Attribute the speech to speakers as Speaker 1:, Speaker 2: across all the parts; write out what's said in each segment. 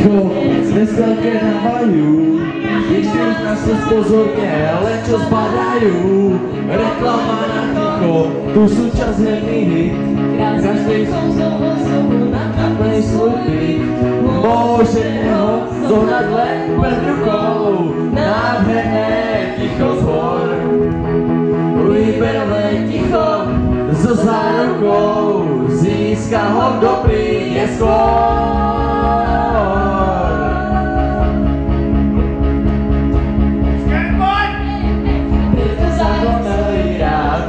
Speaker 1: ticho, dneska dávajú. Ešte už nás to spozorne, len čo zbadajú. Reklama na ticho, tu sú čas herný hit. Každý naplní svoj byt. Môžete ho zohnať len pred rukou. Nádherné ticho z hor. Výberové ticho so zárukou. Získa ho, kto príde skôr.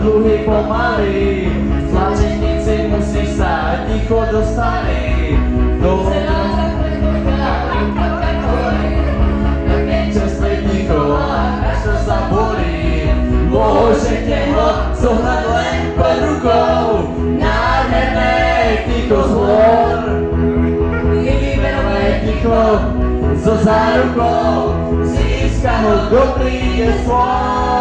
Speaker 1: Dluhy pomaly, v tlačenici musíš sa ticho dostali. Dole také čerstvé ticho, až to zabolí. Môžete ho zohnať len pod rukou. Nádherné ticho z hôr. Výberové ticho so zárukou. Získa ho, kto príde svoj.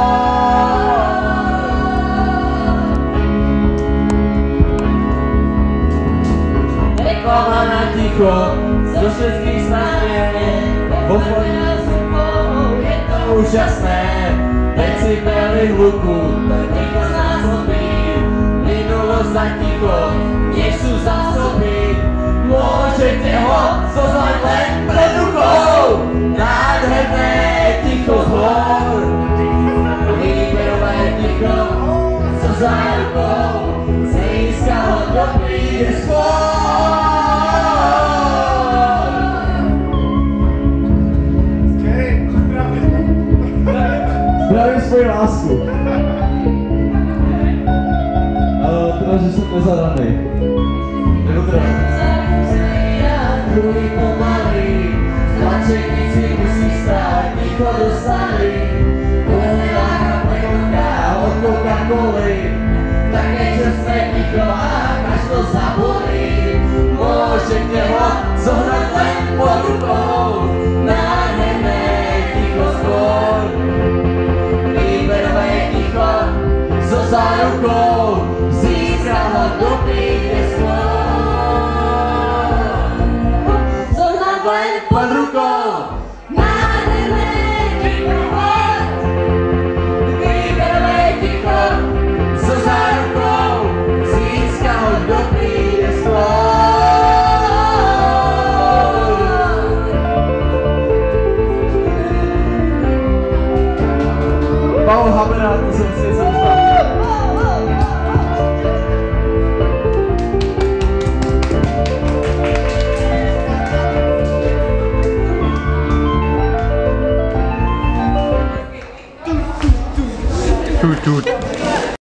Speaker 1: Reklama na ticho, zo všetkých strán, vo forme je to úžasné. Decibely hluku, to ticho zásobí, minulosť a ticho, nech sú zásoby. Môžete ho zoznať len pred rukou. Nádherné ticho z hor. Výberové ticho so zárukou. Získa ho, kto príde skôr. Zdravím svoji lásku. Teda, že som nezadaný. Dobré. Druhý pomaly, v tlačenici musí stáť, ticho dostali. Ulená plekonka od Coca-Coly, také čerstvé ticho až to zabolí. Môžete ho zohnať len pod rukou. Nádherné ticho skôr. Výberové ticho so zárukou. Získa ho, kto príde skôr. Zohnať len pod rukou. Nádherné ticho. Výberové ticho so zárukou. Získa ho, kto príde skôr. Pavel Habera, to jsem si zamyslel.
Speaker 2: Tut.